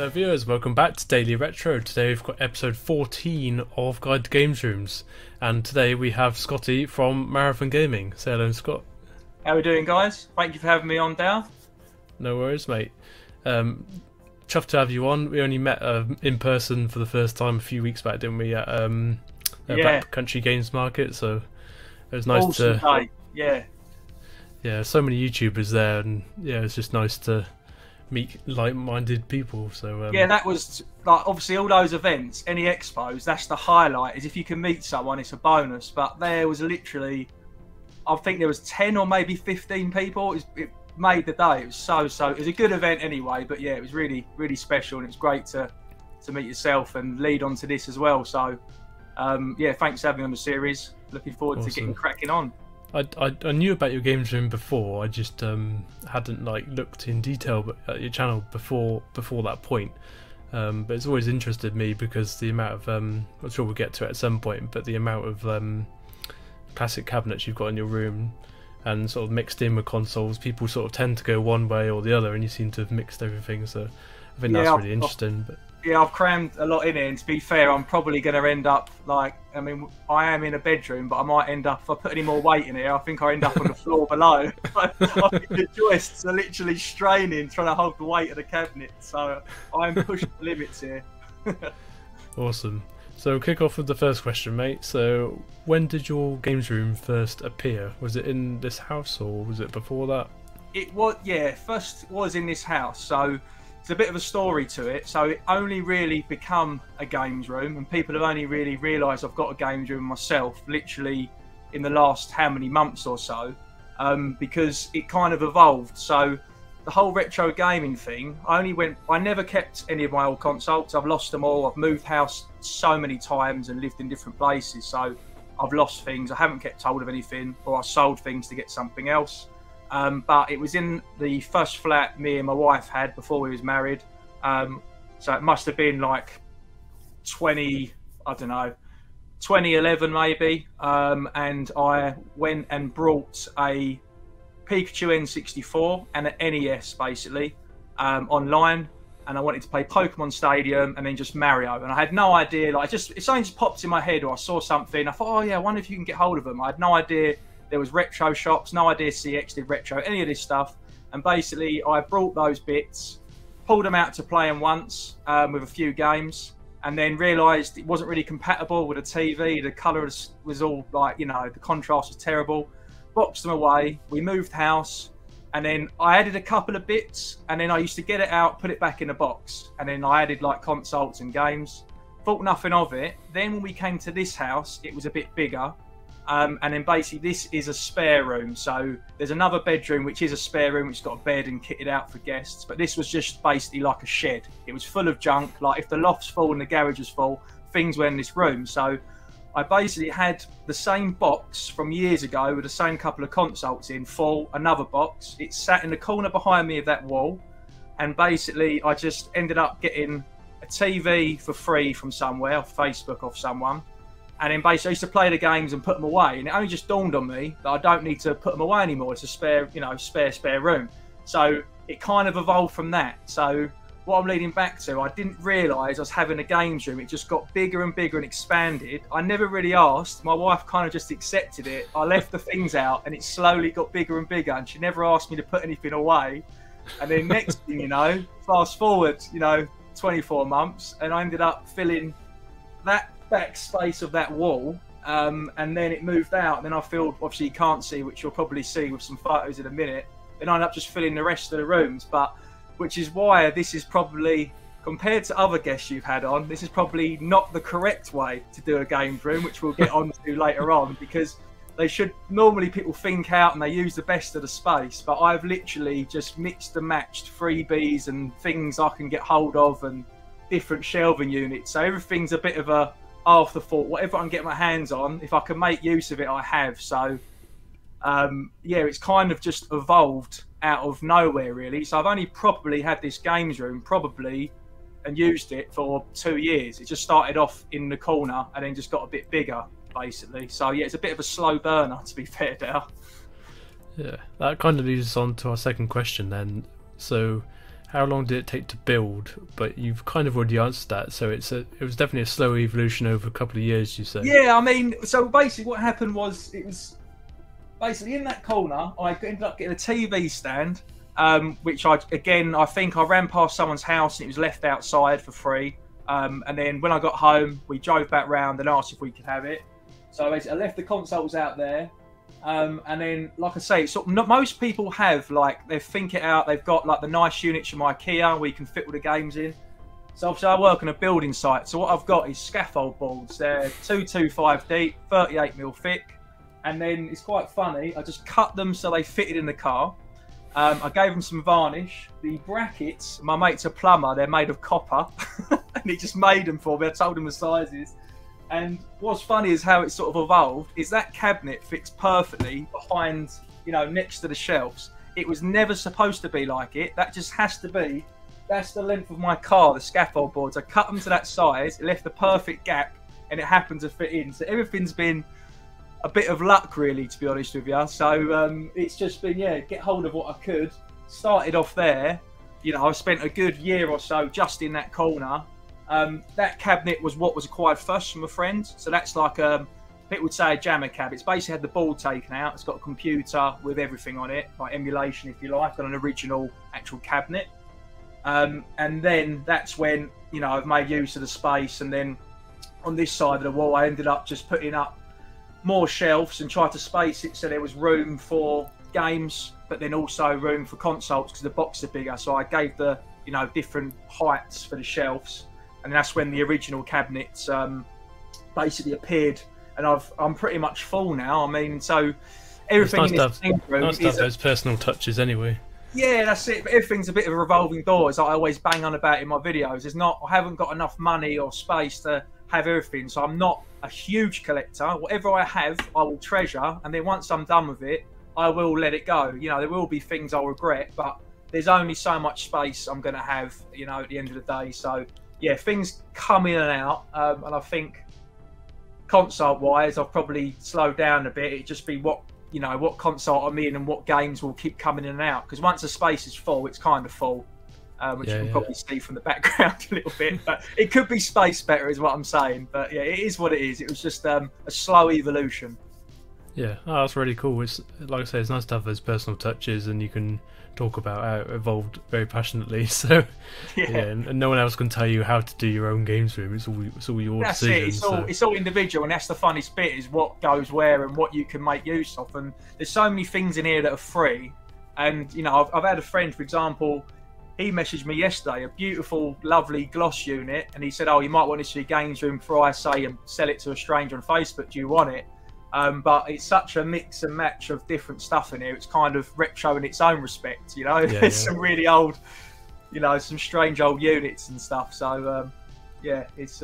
Hello viewers, welcome back to Daily Retro. Today we've got episode 14 of Guide to Games Rooms, and today we have Scotty from Marathon Gaming. Say hello, Scott. How are we doing, guys? Thank you for having me on, Dale. No worries, mate. Chuffed to have you on. We only met in person for the first time a few weeks back, didn't we, at Backcountry Games Market, so it was nice awesome to... day. Yeah, so many YouTubers there, and yeah, it's just nice to meet like-minded people. So yeah, that was like obviously all those events, any expos. That's the highlight. Is if you can meet someone, it's a bonus. But there was literally, I think there was 10 or maybe 15 people. It made the day. It was so. It was a good event anyway. But yeah, it was really really special, and it's great to meet yourself and lead on to this as well. So yeah, thanks for having me on the series. Looking forward to getting cracking on. I knew about your games room before. I just hadn't looked in detail at your channel before that point. But it's always interested me because the amount of I'm sure we'll get to it at some point, but the amount of classic cabinets you've got in your room and sort of mixed in with consoles, people sort of tend to go one way or the other, and you seem to have mixed everything. So I think that's really interesting. But yeah, I've crammed a lot in it, and to be fair, I'm probably going to end up I am in a bedroom, but I might end up, if I put any more weight in here, I think I end up on the floor below. I think the joists are literally straining, trying to hold the weight of the cabinet, so I'm pushing the limits here. Awesome. So kick off with the first question, mate. So when did your games room first appear? Was it in this house, or was it before that? It was, yeah, first was in this house, so it's a bit of a story to it. So it only really become a games room, and people have only really realised I've got a games room myself literally in the last how many months or so, because it kind of evolved. So the whole retro gaming thing, I never kept any of my old consoles. I've lost them all. I've moved house so many times and lived in different places, so I've lost things. I haven't kept hold of anything, or I sold things to get something else. But it was in the first flat me and my wife had before we was married. So it must have been like 2011 maybe. And I went and brought a Pikachu N64 and an NES basically online. And I wanted to play Pokemon Stadium and then just Mario. And I had no idea, if something just popped in my head or I saw something, I thought, oh yeah, I wonder if you can get hold of them. I had no idea there was retro shops, no idea CX did retro, any of this stuff. And basically I brought those bits, pulled them out to play them once with a few games, and then realised it wasn't really compatible with a TV. The colour was all the contrast was terrible. Boxed them away, we moved house, and then I added a couple of bits, and then I used to get it out, put it back in a box, and then I added consoles and games. Thought nothing of it. Then when we came to this house, it was a bit bigger. And then basically this is a spare room. So there's another bedroom which is a spare room, which has got a bed and kitted out for guests. But this was just basically like a shed. It was full of junk. Like if the loft's full and the garage is full, things were in this room. So I basically had the same box from years ago with the same couple of consoles in full, another box. It sat in the corner behind me of that wall. And basically I just ended up getting a TV for free from somewhere, off Facebook, off someone. And then basically I used to play the games and put them away. And it only just dawned on me that I don't need to put them away anymore. It's a spare room. So it kind of evolved from that. So what I'm leading back to, I didn't realise I was having a games room. It just got bigger and bigger and expanded. I never really asked. My wife kind of just accepted it. I left the things out and it slowly got bigger and bigger. And she never asked me to put anything away. And then next thing you know, fast forward, 24 months, and I ended up filling that back space of that wall, and then it moved out, and then I filled, obviously you can't see, which you'll probably see with some photos in a minute, then I ended up just filling the rest of the rooms. But which is why this is probably, compared to other guests you've had on, this is probably not the correct way to do a games room, which we'll get on to later on, because they should, normally people think out and they use the best of the space, but I've literally just mixed and matched freebies and things I can get hold of and different shelving units, so everything's a bit of a afterthought. Whatever I can get my hands on, if I can make use of it, I have. So yeah, it's kind of just evolved out of nowhere really. So I've only probably had this games room and used it for 2 years. It just started off in the corner and then just got a bit bigger basically. So yeah, it's a bit of a slow burner, to be fair, Dale. Yeah, that kind of leads us on to our second question then. So how long did it take to build? But you've kind of already answered that, so it was definitely a slow evolution over a couple of years, you say. Yeah, I mean, so basically what happened was, it was basically in that corner, I ended up getting a TV stand, which I think I ran past someone's house and it was left outside for free. And then when I got home, we drove back round and asked if we could have it. So basically I left the consoles out there. And then, like I say, most people have, like, they think it out. They've got like the nice units from IKEA where you can fit all the games in. So obviously I work on a building site. So what I've got is scaffold boards. They're 225 deep, 38mm thick. And then it's quite funny. I just cut them so they fitted in the car. I gave them some varnish. The brackets, my mate's a plumber. They're made of copper, and he just made them for me. I told him the sizes. And what's funny is how it sort of evolved. Is that cabinet fits perfectly behind, you know, next to the shelves. It was never supposed to be like it. That just has to be. That's the length of my car, the scaffold boards. I cut them to that size. It left the perfect gap, and it happened to fit in. So everything's been a bit of luck, really, to be honest with you. So it's just been, yeah, get hold of what I could. Started off there. You know, I spent a good year or so just in that corner. That cabinet was what was acquired first from a friend. So that's like, people would say a jammer cab. It's basically had the board taken out. It's got a computer with everything on it, like emulation, if you like, on an original actual cabinet. And then that's when, you know, I've made use of the space. And then on this side of the wall, I ended up just putting up more shelves and tried to space it so there was room for games, but then also room for consoles because the boxes are bigger. So I gave the, you know, different heights for the shelves, and that's when the original cabinets basically appeared. And I'm pretty much full now. I mean, so everything in this room nice to have those personal touches anyway. Yeah, that's it. But everything's a bit of a revolving door, as I always bang on about in my videos. I haven't got enough money or space to have everything, so I'm not a huge collector. Whatever I have, I will treasure, and then once I'm done with it, I will let it go. You know, there will be things I'll regret, but there's only so much space I'm going to have, you know, at the end of the day. So yeah, things come in and out, and I think console-wise, I've probably slowed down a bit. It'd just be what console I'm in and what games will keep coming in and out. Because once the space is full, it's kind of full. Which you can probably see from the background a little bit, but it could be spaced better, is what I'm saying. But yeah, it is what it is. It was just a slow evolution. Yeah, that's really cool. It's, like I say, it's nice to have those personal touches, and you can talk about how it evolved very passionately. So yeah, and no one else can tell you how to do your own games room. It's all your decision. It's all individual, and that's the funniest bit, is what goes where and what you can make use of. And there's so many things in here that are free. And you know, I've had a friend, for example. He messaged me yesterday, a beautiful, lovely gloss unit, and he said, "Oh, you might want this for your games room before I say and sell it to a stranger on Facebook. Do you want it?" But it's such a mix and match of different stuff in here. It's kind of retro in its own respect, you know. There's some really old, you know, some strange old units and stuff. So yeah, it's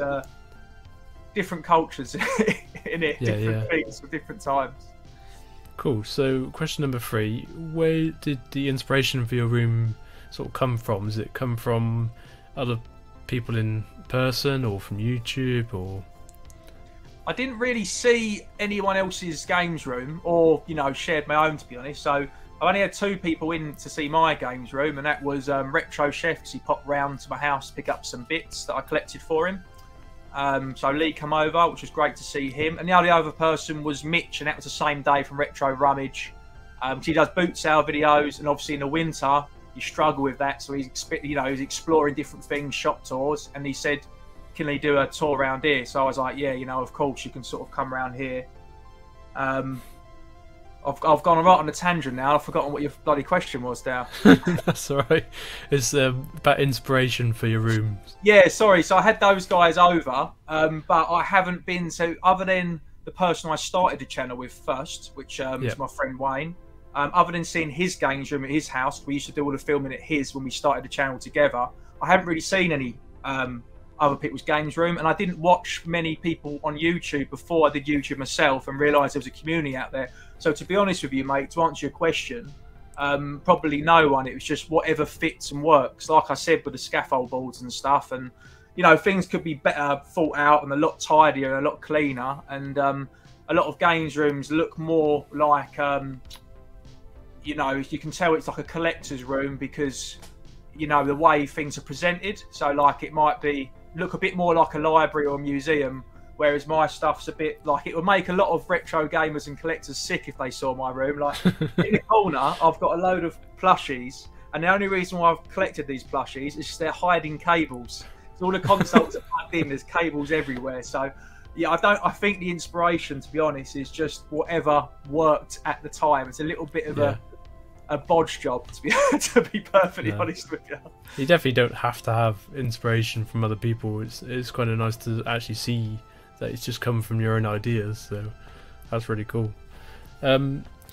different cultures in it, different things for different times. Cool. So question number 3: where did the inspiration for your room sort of come from? Does it come from other people in person or from YouTube? Or I didn't really see anyone else's games room, or, you know, shared my own, to be honest. So I only had 2 people in to see my games room, and that was Retro Chef, because he popped round to my house to pick up some bits that I collected for him. So Lee came over, which was great to see him. And the only other person was Mitch, and that was the same day from Retro Rummage. He does boot sale videos, and obviously in the winter you struggle with that, so he's exploring different things, shop tours, and he said, "Can he do a tour around here?" So I was like, "Yeah, you know, of course you can sort of come around here." I've gone right on a tangent now. I've forgotten what your bloody question was now. That's all right. It's about inspiration for your room. Yeah, sorry. So I had those guys over, but I haven't been, so other than the person I started the channel with first, which was my friend Wayne, other than seeing his games room at his house, we used to do all the filming at his when we started the channel together, I haven't really seen any other people's games room, and I didn't watch many people on YouTube before I did YouTube myself and realised there was a community out there. So to be honest with you, mate, to answer your question, probably no one. It was just whatever fits and works. Like I said, with the scaffold boards and stuff, and you know, things could be better thought out and a lot tidier and a lot cleaner. And a lot of games rooms look more like, you know, you can tell it's like a collector's room because you know, the way things are presented. So like it might be look a bit more like a library or a museum, whereas my stuff's a bit like, it would make a lot of retro gamers and collectors sick if they saw my room. Like in the corner, I've got a load of plushies, and the only reason why I've collected these plushies is just they're hiding cables. So all the consoles are plugged in, there's cables everywhere. So yeah, I think the inspiration, to be honest, is just whatever worked at the time. It's a little bit of a bodge job, to be perfectly honest with you. You definitely don't have to have inspiration from other people. It's kind of nice to actually see that it's just come from your own ideas. So that's really cool.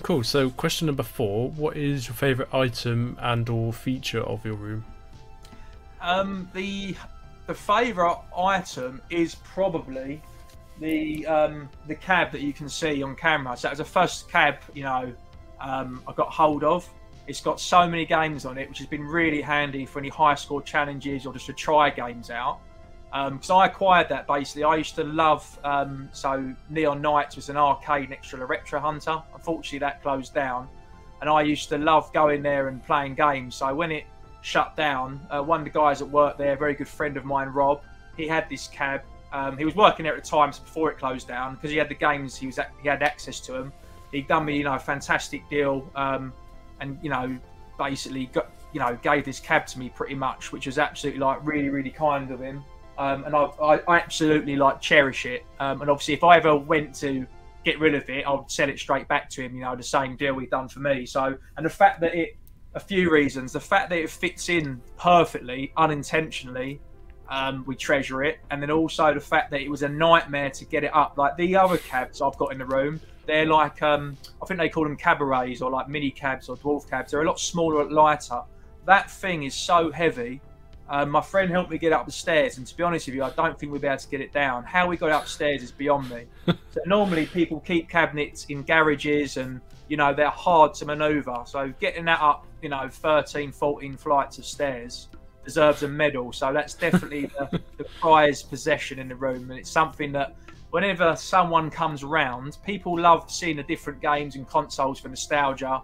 Cool. So question number 4: what is your favourite item and/or feature of your room? The favourite item is probably the cab that you can see on camera. So that was the first cab, you know, I got hold of. It's got so many games on it, which has been really handy for any high score challenges or just to try games out. Because I acquired that basically. I used to love, so Neon Knights was an arcade next to the Retro Hunter. Unfortunately, that closed down. And I used to love going there and playing games. So when it shut down, one of the guys that worked there, a very good friend of mine, Rob, he had this cab. He was working there at the time before it closed down, because he had the games, he had access to them. He'd done me, you know, a fantastic deal, and you know, basically gave this cab to me pretty much, which was absolutely like really, really kind of him. And I absolutely like cherish it. And obviously, if I ever went to get rid of it, I would sell it straight back to him. You know, the same deal he'd done for me. So, and the fact that a few reasons, the fact that it fits in perfectly, unintentionally. We treasure it, and then also the fact that it was a nightmare to get it up. Like the other cabs I've got in the room, they're like I think they call them cabarets, or like mini cabs or dwarf cabs. They're a lot smaller and lighter. That thing is so heavy. My friend helped me get up the stairs, and to be honest with you, I don't think we'll be able to get it down. How we got upstairs is beyond me. So normally people keep cabinets in garages, and you know, they're hard to maneuver. So getting that up, you know, 13, 14 flights of stairs deserves a medal. So that's definitely the prized possession in the room, and it's something that whenever someone comes around, people love seeing the different games and consoles for nostalgia.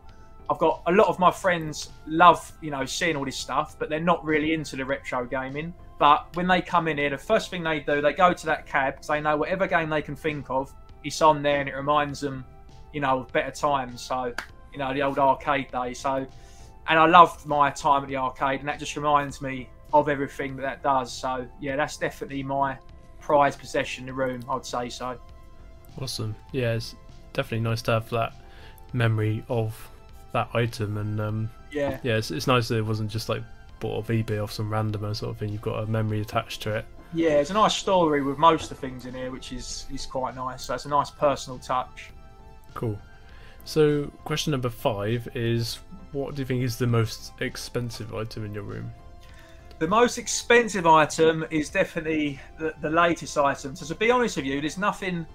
I've got a lot of my friends love, you know, seeing all this stuff, but they're not really into the retro gaming. But when they come in here, the first thing they do, they go to that cab, because they know whatever game they can think of, it's on there, and it reminds them, you know, of better times. So, you know, the old arcade days. So, and I loved my time at the arcade, and that just reminds me of everything that does. So, yeah, that's definitely my prized possession in the room, I'd say so. Awesome. Yeah, it's definitely nice to have that memory of that item, and yeah, it's nice that it wasn't just like bought off eBay off some randomer sort of thing. You've got a memory attached to it. Yeah, it's a nice story with most of the things in here, which is quite nice. So it's a nice personal touch. Cool. So question number 5 is, what do you think is the most expensive item in your room? The most expensive item is definitely the latest item. So to be honest with you, there's nothing,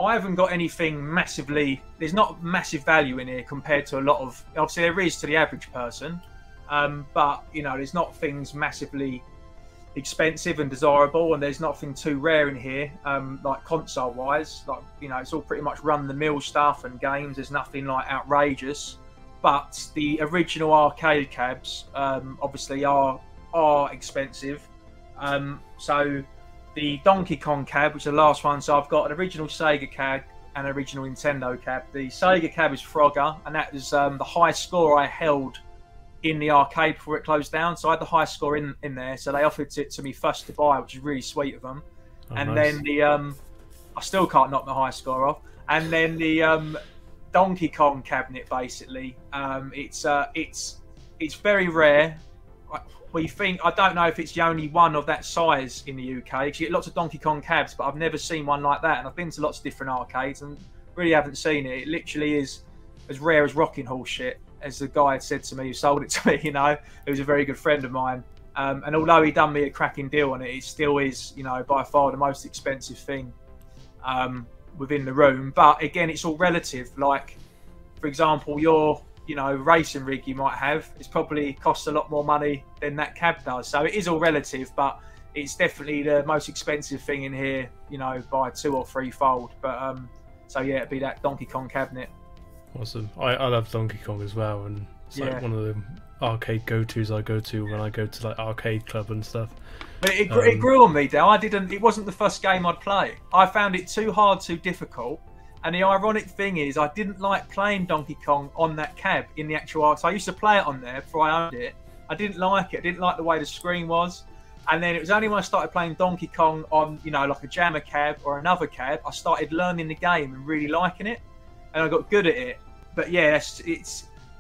I haven't got anything massively, there's not massive value in here compared to a lot of, obviously there is to the average person, but you know, there's not things massively expensive and desirable, and there's nothing too rare in here, like console wise. Like, you know, it's all pretty much run-the-mill stuff and games. There's nothing like outrageous, but the original arcade cabs obviously are expensive. So the Donkey Kong cab, which is the last one, so I've got an original Sega cab and an original Nintendo cab. The Sega cab is Frogger, and that was the high score I held in the arcade before it closed down. So I had the high score in there, so they offered it to me first to buy, which is really sweet of them. Oh, and nice. Then the I still can't knock the high score off. And then the Donkey Kong cabinet, basically, it's very rare. We think, I don't know if it's the only one of that size in the UK, because you get lots of Donkey Kong cabs, but I've never seen one like that. And I've been to lots of different arcades and really haven't seen it. It literally is as rare as rocking horse shit, as the guy had said to me who sold it to me, you know, who was a very good friend of mine. And although he done me a cracking deal on it, it still is, you know, by far the most expensive thing within the room. But again, it's all relative. Like, for example, your, you know, racing rig you might have, it's probably costs a lot more money than that cab does. So it is all relative, but it's definitely the most expensive thing in here, you know, by 2 or 3-fold. But so yeah, it'd be that Donkey Kong cabinet. Awesome. I love Donkey Kong as well, and it's like one of the arcade go-tos I go to when I go to like arcade club and stuff. But it grew on me, Dale. It wasn't the first game I'd play. I found it too hard, too difficult. And the ironic thing is, I didn't like playing Donkey Kong on that cab in the actual arcade. So I used to play it on there before I owned it. I didn't like it. I didn't like the way the screen was. And then it was only when I started playing Donkey Kong on, you know, like a jammer cab or another cab, I started learning the game and really liking it. And I got good at it. But yeah,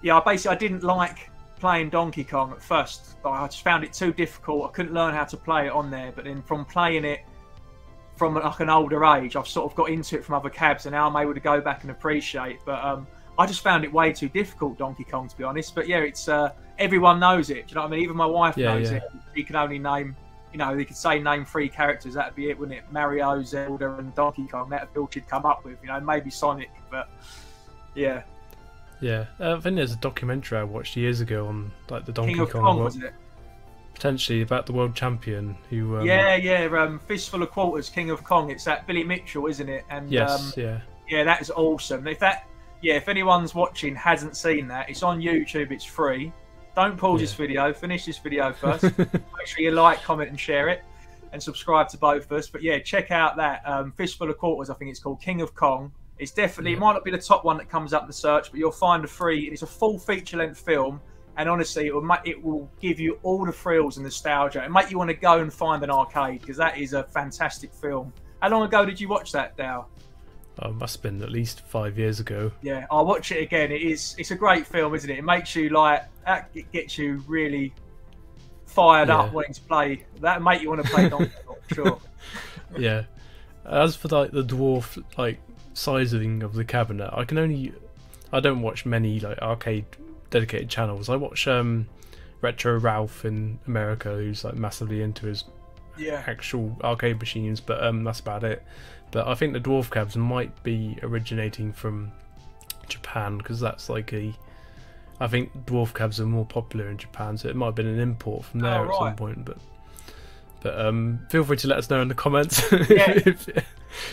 I didn't like playing Donkey Kong at first. I just found it too difficult. I couldn't learn how to play it on there. But then from playing it from like an older age, I've sort of got into it from other cabs, and now I'm able to go back and appreciate. But I just found it way too difficult, Donkey Kong, to be honest. But yeah, it's everyone knows it. Do you know what I mean? Even my wife knows it. She can only name, you know, they could say name 3 characters. That'd be it, wouldn't it? Mario, Zelda, and Donkey Kong. That'd be all she'd come up with. You know, maybe Sonic, but yeah. Yeah, I think there's a documentary I watched years ago on like the Donkey King of Kong, Kong, was it? Potentially about the world champion who. Fistful of Quarters, King of Kong. It's that Billy Mitchell, isn't it? And yes, yeah, that is awesome. If anyone's watching hasn't seen that, it's on YouTube. It's free. Don't pause this video. Finish this video first. Make sure you like, comment, and share it, and subscribe to both of us. But yeah, check out that Fistful of Quarters. I think it's called King of Kong. It's definitely, it might not be the top one that comes up in the search, but you'll find it's a full feature-length film, and honestly, it will give you all the thrills and nostalgia, and make you want to go and find an arcade, because that is a fantastic film. How long ago did you watch that, Dale? Oh, it must have been at least 5 years ago. Yeah, I'll watch it again. It's a great film, isn't it? It makes you it gets you really fired up wanting to play. That make you want to play Donkey Kong, sure. Yeah. As for like the dwarf sizing of the cabinet, I don't watch many like arcade dedicated channels. I watch Retro Ralph in America, who's like massively into his actual arcade machines, but that's about it. But I think the dwarf cabs might be originating from Japan, because that's like I think dwarf cabs are more popular in Japan, so it might have been an import from there at some point. But feel free to let us know in the comments.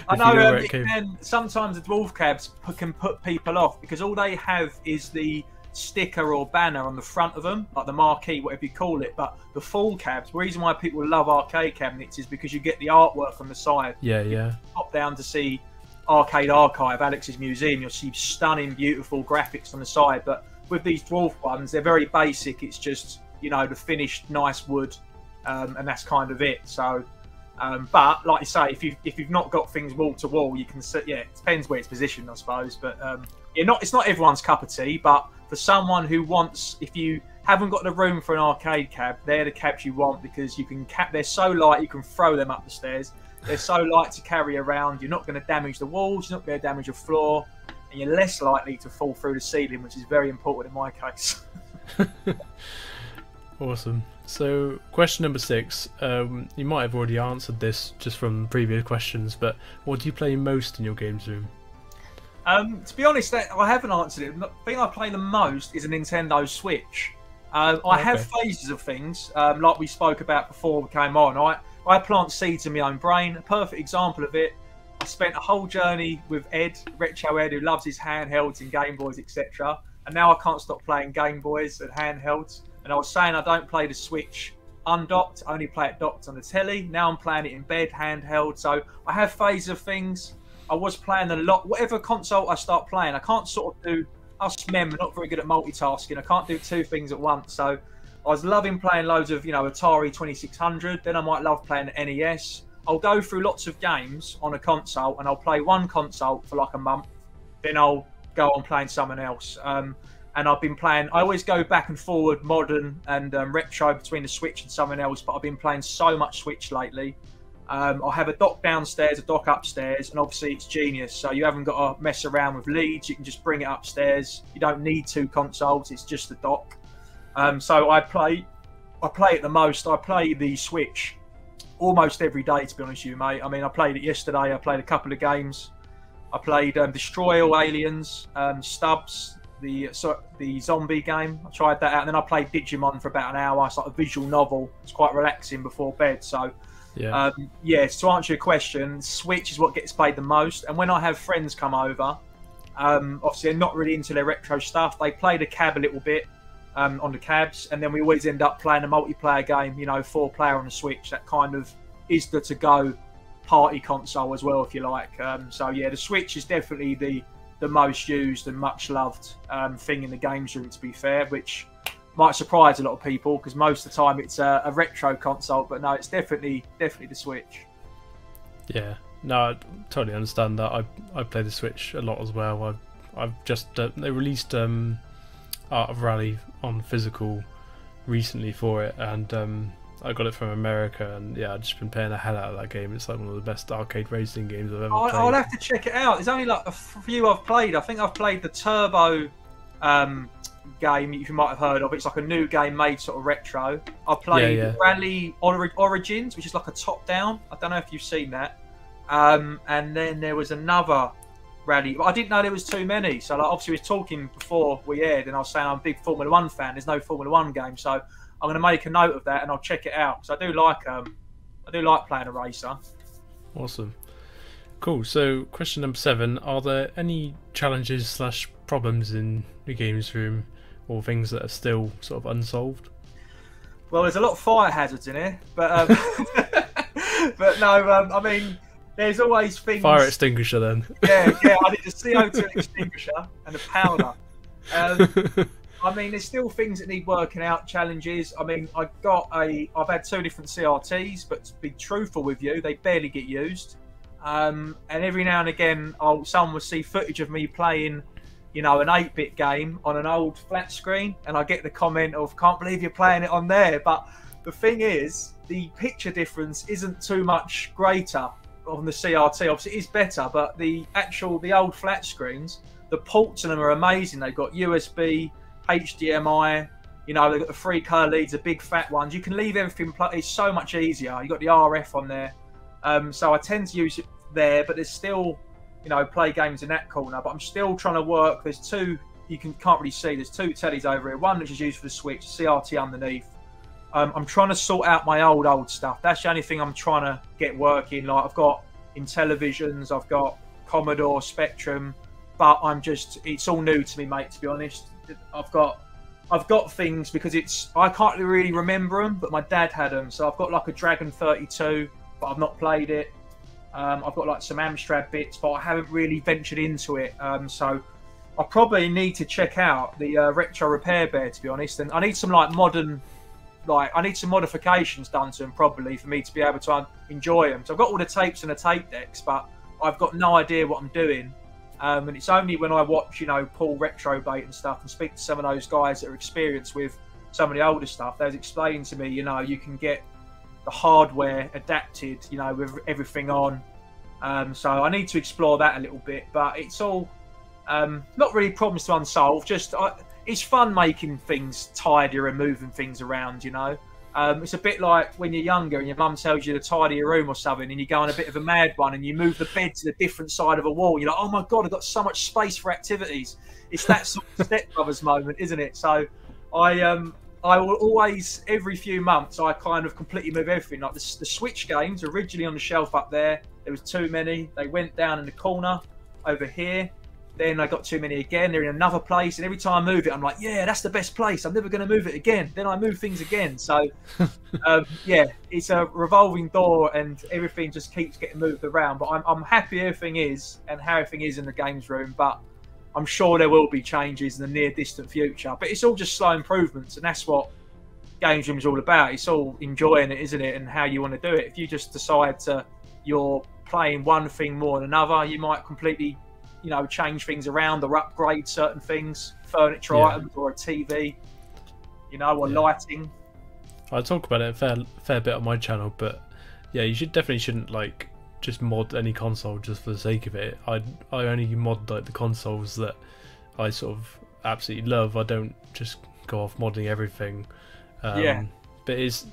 I know sometimes the dwarf cabs can put people off, because all they have is the sticker or banner on the front of them, like the marquee, whatever you call it. But the full cabs, the reason why people love arcade cabinets is because you get the artwork on the side. You pop down to see Arcade Archive, Alex's museum, you'll see stunning, beautiful graphics on the side. But with these dwarf ones, they're very basic. It's just, you know, the finished nice wood, and that's kind of it. So but like you say, if you've not got things wall to wall, you can sit. Yeah, it depends where it's positioned, I suppose. But it's not everyone's cup of tea. But for someone who wants, if you haven't got the room for an arcade cab, they're the cabs you want, because you can they're so light you can throw them up the stairs. They're so light to carry around. You're not going to damage the walls. You're not going to damage the floor, and you're less likely to fall through the ceiling, which is very important in my case. Awesome. So question number 6, you might have already answered this just from previous questions, but what do you play most in your games room? To be honest, I haven't answered it. The thing I play the most is a Nintendo Switch. I have phases of things, like we spoke about before we came on. I plant seeds in my own brain. A perfect example of it, I spent a whole journey with Ed, Retro Ed, who loves his handhelds and Game Boys, etc. And now I can't stop playing Game Boys and handhelds. And I was saying I don't play the Switch undocked, I only play it docked on the telly. Now I'm playing it in bed, handheld. So I have phases of things. I was playing a lot. Whatever console I start playing, I can't sort of do... Us men, we're not very good at multitasking. I can't do 2 things at once. So I was loving playing loads of, Atari 2600. Then I might love playing the NES. I'll go through lots of games on a console, and I'll play one console for like a month. Then I'll go on playing something else. And I've been playing, I always go back and forward, modern and retro between the Switch and something else, but I've been playing so much Switch lately. I'll have a dock downstairs, a dock upstairs, and obviously it's genius. So you haven't got to mess around with leads. You can just bring it upstairs. You don't need 2 consoles. It's just the dock. So I play it the most. I play the Switch almost every day, to be honest with you, mate. I mean, I played it yesterday. I played a couple of games. I played Destroy All Aliens, Stubbs, the zombie game. I tried that out, and then I played Digimon for about an hour. It's like a visual novel. It's quite relaxing before bed. So yes, to answer your question, Switch is what gets played the most. And when I have friends come over, obviously they're not really into their retro stuff. They play the cab a little bit, on the cabs, and then we always end up playing a multiplayer game, you know, 4-player on the Switch. That kind of is the to-go party console as well, if you like. So yeah, the Switch is definitely the most used and much loved thing in the games room, to be fair, which might surprise a lot of people because most of the time it's a retro console, but no, it's definitely the Switch. Yeah, no, I totally understand that. I play the Switch a lot as well. I've just they released Art of Rally on physical recently for it, and I got it from America, and yeah, I've just been playing the hell out of that game. It's like one of the best arcade racing games I've ever played. I'll have to check it out. There's only like a few I've played. I think I've played the Turbo game, if you might have heard of. It's like a new game made sort of retro. I played Rally Origins, which is like a top-down. I don't know if you've seen that. And then there was another Rally. I didn't know there was too many. So like, obviously we were talking before we aired, and I was saying I'm a big Formula 1 fan. There's no Formula 1 game, so I'm going to make a note of that and I'll check it out because I do like playing a racer. Awesome, cool. So question number 7: are there any challenges / problems in the games room, or things that are still sort of unsolved? Well, there's a lot of fire hazards in here, but but no, I mean, there's always things. Fire extinguisher, then. Yeah, I need a CO2 extinguisher and a powder. I mean, there's still things that need working out, challenges. I mean, I've had 2 different CRTs, but to be truthful with you, they barely get used. And every now and again, someone will see footage of me playing, you know, an 8-bit game on an old flat screen, and I get the comment of, "Can't believe you're playing it on there." But the thing is, the picture difference isn't too much greater on the CRT. Obviously, it is better, but the old flat screens, the ports on them are amazing. They've got USB, HDMI, you know, they've got the 3 colour leads, the big fat ones. You can leave everything it's so much easier. You've got the RF on there. So I tend to use it there, but there's still, you know, play games in that corner. But I'm still trying to work. There's 2, can't really see, there's 2 tellies over here. One which is used for the Switch, CRT underneath. I'm trying to sort out my old stuff. That's the only thing I'm trying to get working. Like, I've got Intellivisions, I've got Commodore, Spectrum, but it's all new to me, mate, to be honest. I've got things because I can't really remember them, but my dad had them. So I've got like a Dragon 32, but I've not played it. I've got like some Amstrad bits, but I haven't really ventured into it. So I probably need to check out the Retro Repair Bear, to be honest. And I need some I need some modifications done to them probably for me to be able to enjoy them. So I've got all the tapes and the tape decks, but I've got no idea what I'm doing. And it's only when I watch, you know, Paul Retrobait and stuff and speak to some of those guys that are experienced with some of the older stuff, they was explaining to me, you know, you can get the hardware adapted, you know, with everything on. So I need to explore that a little bit, but it's all not really problems to unsolve. It's fun making things tidier and moving things around, you know. It's a bit like when you're younger and your mum tells you to tidy your room or something, and you go on a bit of a mad one and you move the bed to the different side of a wall. You're like, oh my God, I've got so much space for activities. It's that sort of stepbrothers moment, isn't it? So I will always, every few months, I kind of completely move everything. Like the Switch games originally on the shelf up there was too many. They went down in the corner over here. Then I got too many again. They're in another place, and every time I move it, I'm like, yeah, that's the best place. I'm never going to move it again. Then I move things again. So, yeah, it's a revolving door, and everything just keeps getting moved around. But I'm happy everything is, and how everything is in the games room. But I'm sure there will be changes in the near distant future. But it's all just slow improvements, and that's what games room is all about. It's all enjoying it, isn't it, and how you want to do it. If you just decide you're playing one thing more than another, you might completely, you know, change things around or upgrade certain things, furniture items or a TV, you know, or lighting. I talk about it a fair bit on my channel, but yeah, you shouldn't like just mod any console just for the sake of it. I only mod like the consoles that I sort of absolutely love. I don't just go off modding everything. But it's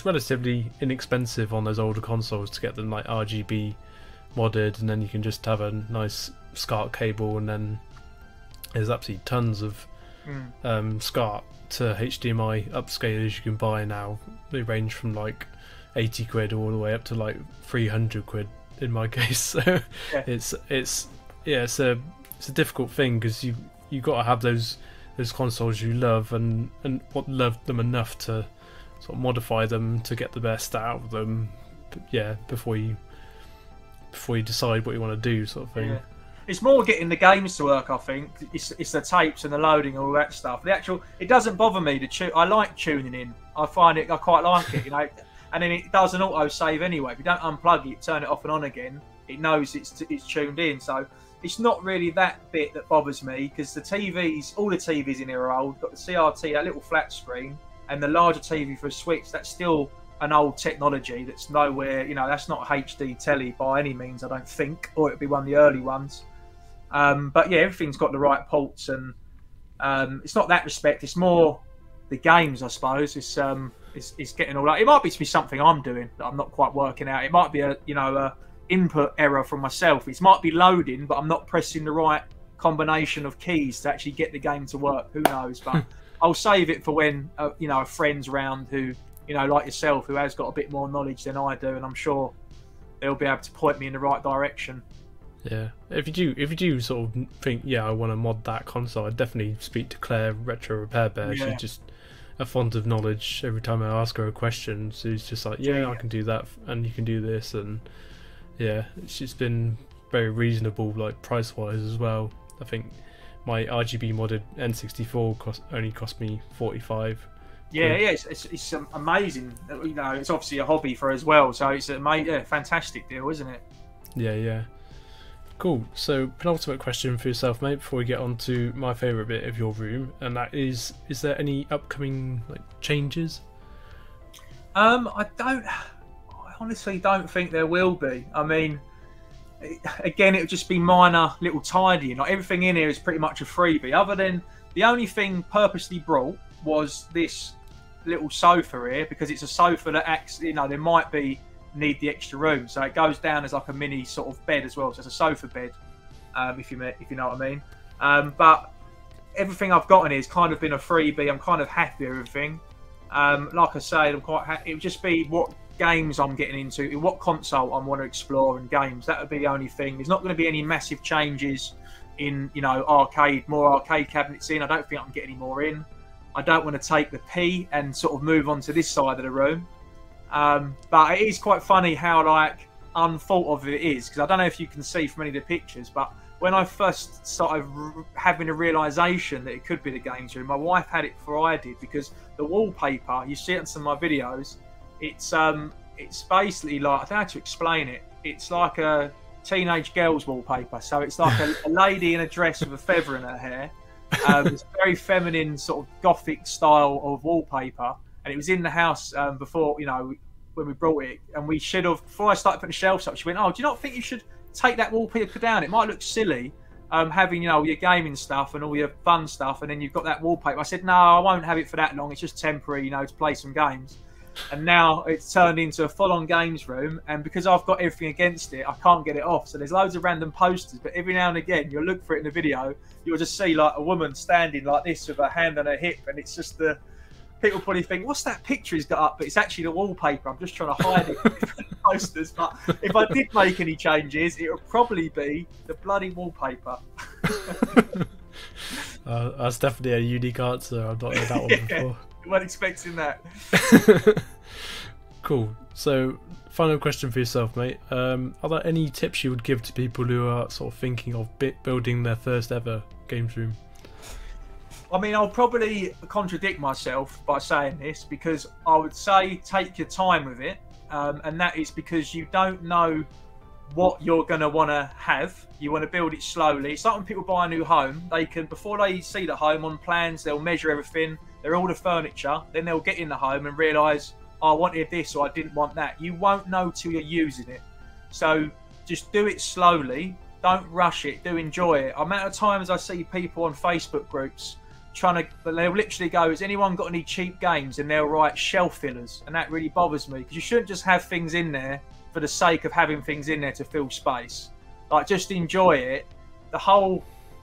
relatively inexpensive on those older consoles to get them like RGB modded, and then you can just have a nice SCART cable, and then there's absolutely tons of SCART to HDMI upscalers you can buy now. They range from like 80 quid all the way up to like 300 quid in my case. So it's a difficult thing because you got to have those those consoles you love and what love them enough to sort of modify them to get the best out of them. Yeah, before you decide what you want to do, sort of thing. Yeah. It's more getting the games to work, I think. It's the tapes and the loading and all that stuff. It doesn't bother me to tune. I like tuning in. I quite like it, you know. And then it does an auto save anyway. If you don't unplug it, turn it off and on again, it knows it's tuned in. So it's not really that bit that bothers me, because all the TVs in here are old. Got the CRT, that little flat screen, and the larger TV for a Switch. That's still an old technology. That's nowhere, you know. That's not HD telly by any means, I don't think, or it'd be one of the early ones. But yeah, everything's got the right ports, and it's not that respect. It's more the games, I suppose. It's getting all that. It might be something I'm doing that I'm not quite working out. It might be a input error from myself. It might be loading, but I'm not pressing the right combination of keys to actually get the game to work. Who knows? But I'll save it for when a friend's round who, like yourself, who has got a bit more knowledge than I do, and I'm sure they'll be able to point me in the right direction. Yeah, if you do sort of think, I want to mod that console, I'd definitely speak to Claire, Retro Repair Bear. Yeah. She's just a font of knowledge. Every time I ask her a question, she's just like, I can do that, and you can do this, and she's been very reasonable, like price wise as well. I think my RGB modded N64 only cost me 45. Yeah, it's amazing. It's obviously a hobby for her as well, so it's a fantastic deal, isn't it? Yeah. Cool. So, penultimate question for yourself, mate, before we get on to my favourite bit of your room, and that is there any upcoming changes? I honestly don't think there will be. I mean, again, it would just be minor little tidying. Like, everything in here is pretty much a freebie, other than the only thing purposely brought was this little sofa here, because it's a sofa that acts, there might need the extra room, so it goes down as like a mini sort of bed as well, so it's a sofa bed, if you know what I mean. But everything I've got in here has kind of been a freebie. I'm kind of happy with everything. Like I said, I'm quite happy. It would just be what games I'm getting into, what console I want to explore, and games. That would be the only thing. There's not going to be any massive changes in more arcade cabinets in. I don't think I can get any more in. I don't want to take the P and sort of move on to this side of the room. But it is quite funny how unthought of it is, because I don't know if you can see from any of the pictures, but when I first started having a realisation that it could be the games room, my wife had it before I did, because the wallpaper, you see it in some of my videos, it's basically like, I don't know how to explain it, it's like a teenage girl's wallpaper. So it's like a lady in a dress with a feather in her hair. It's a very feminine sort of gothic style of wallpaper. And it was in the house before, when we brought it. And we should have, before I started putting the shelves up, she went, "Oh, do you not think you should take that wallpaper down? It might look silly having, all your gaming stuff and all your fun stuff, and then you've got that wallpaper." I said, "No, I won't have it for that long. It's just temporary, to play some games." And now it's turned into a full-on games room. And because I've got everything against it, I can't get it off. So there's loads of random posters. But every now and again, you'll look for it in the video, you'll just see like a woman standing like this with her hand on her hip. And it's just people probably think, "What's that picture he's got up?" But it's actually the wallpaper. I'm just trying to hide it from the posters. But if I did make any changes, it would probably be the bloody wallpaper. That's definitely a unique answer. I've not heard that one before. You weren't expecting that. Cool. So, final question for yourself, mate. Are there any tips you would give to people who are sort of thinking of building their first ever games room? I mean, I'll probably contradict myself by saying this, because I would say take your time with it, and that is because you don't know what you're going to want to have. You want to build it slowly. It's like when people buy a new home, they can, before they see the home on plans, they'll measure everything, they're all the furniture, then they'll get in the home and realise, "Oh, I wanted this or I didn't want that." You won't know till you're using it. So just do it slowly, don't rush it, do enjoy it. The amount of times I see people on Facebook groups they'll literally go, "Has anyone got any cheap games?" And they'll write shelf fillers, and that really bothers me, because you shouldn't just have things in there for the sake of having things in there to fill space. Like, just enjoy it.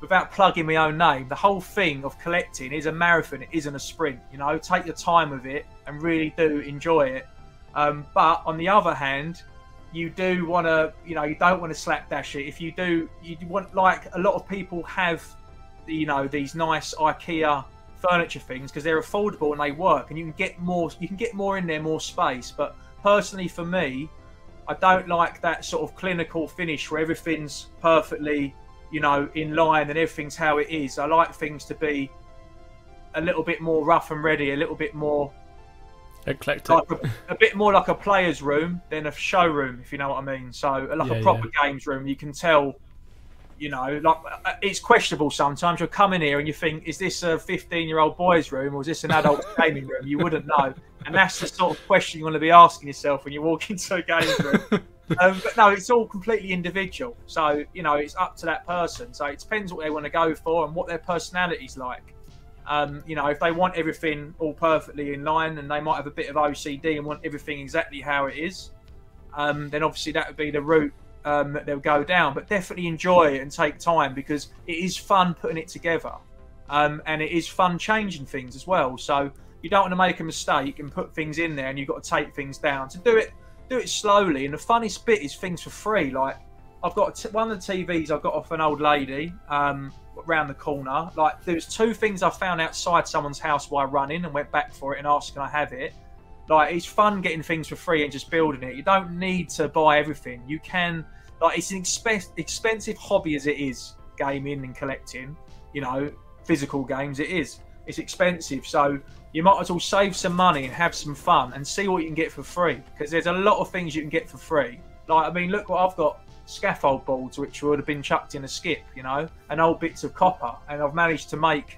Without plugging my own name, the whole thing of collecting is a marathon, it isn't a sprint. Take your time with it and really do enjoy it. But on the other hand, you do want to, you don't want to slapdash it. If you do, you want, like a lot of people have you know, these nice IKEA furniture things because they're affordable and they work, and you can get more. You can get more in there, more space. But personally, for me, I don't like that sort of clinical finish where everything's perfectly, you know, in line and everything's how it is. I like things to be a little bit more rough and ready, a little bit more eclectic, like a bit more like a player's room than a showroom, if you know what I mean. So like a proper games room, you can tell, you know, like it's questionable sometimes. You'll come in here and you think, is this a 15-year-old boy's room or is this an adult gaming room? You wouldn't know, and that's the sort of question you want to be asking yourself when you walk into a games room. But no, it's all completely individual. So, you know, it's up to that person. So it depends what they want to go for and what their personality's like. You know, if they want everything all perfectly in line and they might have a bit of OCD and want everything exactly how it is, then obviously that would be the route that they'll go down. But definitely enjoy it and take time because it is fun putting it together. And it is fun changing things as well. So you don't want to make a mistake and put things in there and you've got to take things down. To do it slowly. And the funniest bit is things for free. Like I've got one of the TVs I got off an old lady round the corner. Like there was 2 things I found outside someone's house while running and went back for it and asked, can I have it? Like it's fun getting things for free and just building it. You don't need to buy everything. You can, like, it's an expensive hobby as it is, gaming and collecting, you know, physical games. It's expensive. So you might as well save some money and have some fun and see what you can get for free, because there's a lot of things you can get for free. Like, I mean, look what I've got. Scaffold boards which would have been chucked in a skip, you know, and old bits of copper, and I've managed to make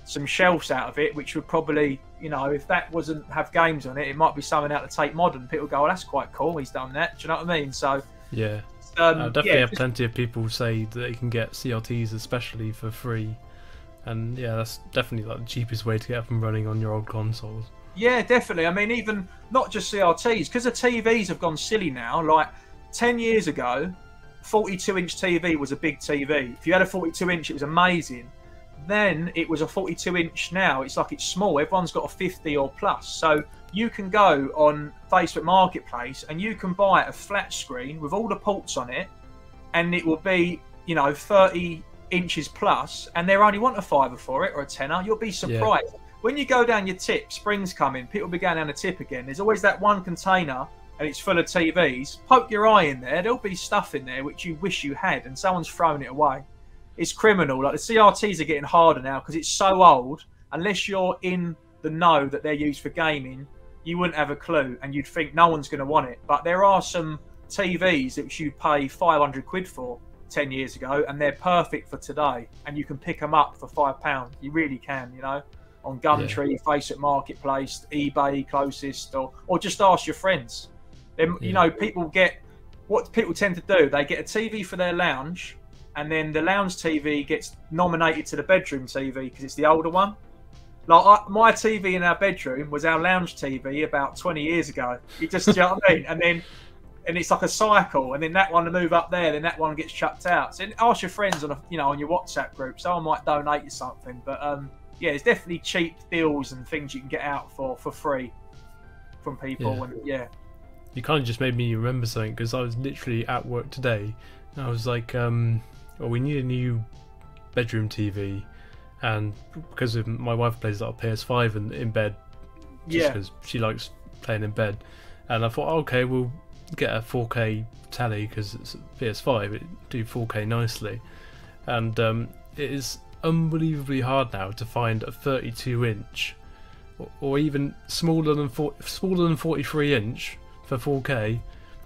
some shelves out of it, which would probably, you know, if that wasn't have games on it, it might be something out of Tate Modern. People go, oh, that's quite cool, he's done that. Do you know what I mean? So yeah, I definitely have plenty of people say that they can get CRTs especially for free, and yeah, that's definitely like the cheapest way to get up and running on your old consoles. Yeah, definitely. I mean, even not just CRTs, because the TVs have gone silly now. Like 10 years ago, 42-inch TV was a big TV. If you had a 42-inch, it was amazing. Then it was a 42-inch. Now it's like it's small. Everyone's got a 50 or plus. So you can go on Facebook Marketplace and you can buy a flat screen with all the ports on it, and it will be, you know, 30 inches plus, and they only want a £5 for it or a tenner. You'll be surprised. Yeah. When you go down your tip, spring's coming, people will be going down the tip again. There's always that one container and it's full of TVs. Poke your eye in there, there'll be stuff in there which you wish you had and someone's thrown it away. It's criminal. Like the CRTs are getting harder now because it's so old. Unless you're in the know that they're used for gaming, you wouldn't have a clue and you'd think no one's going to want it. But there are some TVs that you pay 500 quid for 10 years ago and they're perfect for today, and you can pick them up for £5. You really can, you know, on Gumtree, Facebook Marketplace, eBay, closest, or just ask your friends. Then, you know, what people tend to do, they get a TV for their lounge, and then the lounge TV gets nominated to the bedroom TV because it's the older one. Like my TV in our bedroom was our lounge TV about 20 years ago. You just, you know what I mean? And it's like a cycle, and then that one to move up there, then that one gets chucked out. So ask your friends on on your WhatsApp group. Someone might donate you something, but yeah, there's definitely cheap deals and things you can get out for free from people. Yeah. And yeah. You kind of just made me remember something, because I was literally at work today and I was like, well, we need a new bedroom TV, and because of my wife plays a lot of PS5 in bed, just because she likes playing in bed, and I thought, okay, we'll get a 4K tally because it's PS5, it do 4K nicely, and it is unbelievably hard now to find a 32-inch or even smaller than 43-inch for 4K.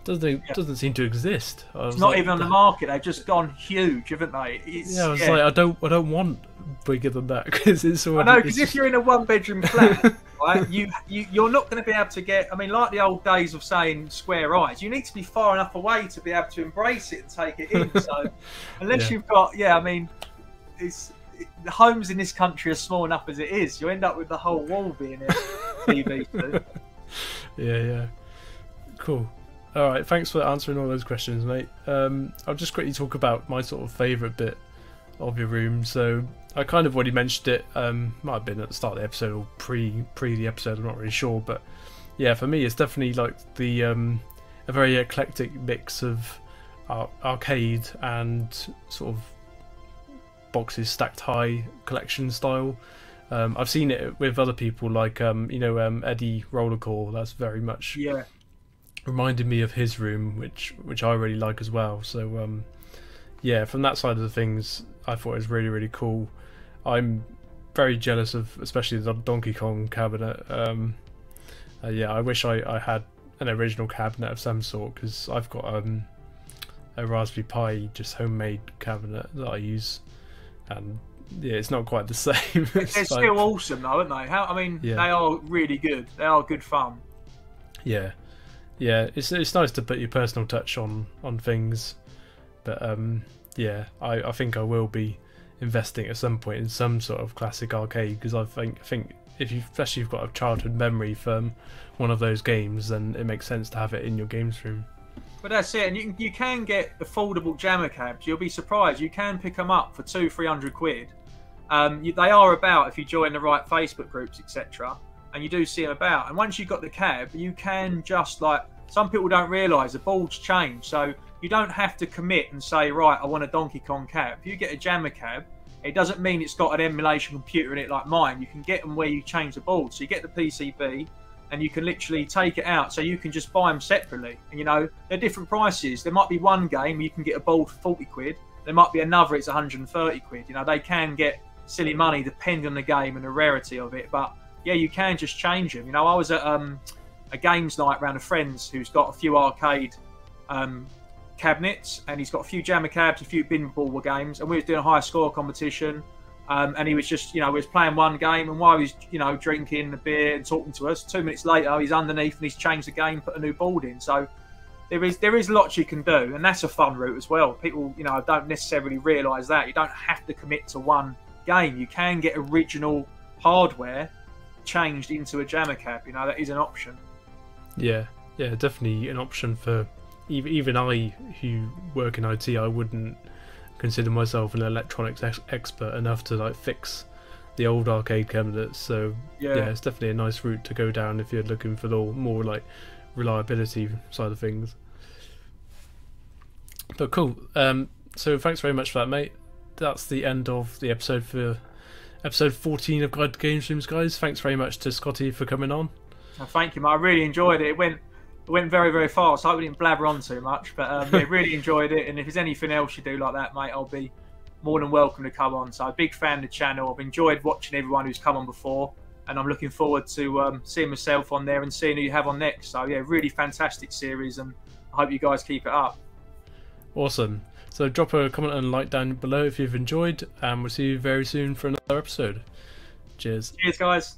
Doesn't seem to exist. It's not even on the market. They've just gone huge, haven't they? I was like, I don't want bigger than that, because it's already. I know, because if you're in a one-bedroom flat, right, you're not going to be able to get. I mean, like the old days of saying square eyes, you need to be far enough away to be able to embrace it and take it in. So, unless you've got, I mean, the homes in this country are small enough as it is. You end up with the whole wall being a TV. Too. Yeah. Cool. All right, thanks for answering all those questions, mate. I'll just quickly talk about my sort of favourite bit of your room. So I kind of already mentioned it. Might have been at the start of the episode or pre the episode. I'm not really sure, but yeah, for me, it's definitely like the a very eclectic mix of arcade and sort of boxes stacked high collection style. I've seen it with other people like Eddie Rollercore. That's very much reminded me of his room, which I really like as well. So yeah, from that side of the things, I thought it was really, really cool. I'm very jealous of especially the Donkey Kong cabinet. Yeah, I wish I had an original cabinet of some sort, because I've got a Raspberry Pi just homemade cabinet that I use, and yeah, it's not quite the same. They're still awesome though, aren't they? They are really good. They are good fun. Yeah, it's nice to put your personal touch on things, but yeah, I think I will be investing at some point in some sort of classic arcade, because I think if you, especially if you've got a childhood memory from one of those games, then it makes sense to have it in your games room. But that's it, and you can get affordable jammer cabs. You'll be surprised. You can pick them up for 200-300 quid. They are about, if you join the right Facebook groups, etc., and you do see them about. And once you've got the cab, you can just, like, some people don't realise the boards change, so you don't have to commit and say, right, I want a Donkey Kong cab. If you get a jammer cab, it doesn't mean it's got an emulation computer in it like mine. You can get them where you change the board. So you get the PCB, and you can literally take it out, so you can just buy them separately. And they're different prices. There might be one game you can get a board for 40 quid. There might be another, it's 130 quid. They can get silly money depending on the game and the rarity of it. But yeah, you can just change them. I was at a games night around a friend's who's got a few arcade cabinets, and he's got a few jammer cabs, a few pinball games, and we was doing a high score competition. And he was just, we was playing one game, and while he was, drinking a beer and talking to us, 2 minutes later, he's underneath and he's changed the game, put a new board in. So there is lots you can do, and that's a fun route as well. People, don't necessarily realise that. You don't have to commit to one game. You can get original hardware changed into a jammer cab. That is an option. Yeah, definitely an option for even I, who work in IT. I wouldn't consider myself an electronics expert enough to like fix the old arcade cabinets, so yeah, it's definitely a nice route to go down if you're looking for the more like reliability side of things. But cool, so thanks very much for that, mate. That's the end of the episode for episode 14 of Guide to Games Rooms, guys. Thanks very much to Scotty for coming on. Thank you, mate. I really enjoyed it. It went very, very fast. I hope we didn't blabber on too much, but yeah, really enjoyed it. And if there's anything else you do like that, mate, I'll be more than welcome to come on. So a big fan of the channel. I've enjoyed watching everyone who's come on before, and I'm looking forward to seeing myself on there and seeing who you have on next. So yeah, really fantastic series, and I hope you guys keep it up. Awesome. So drop a comment and a like down below if you've enjoyed, and we'll see you very soon for another episode. Cheers. Cheers, guys.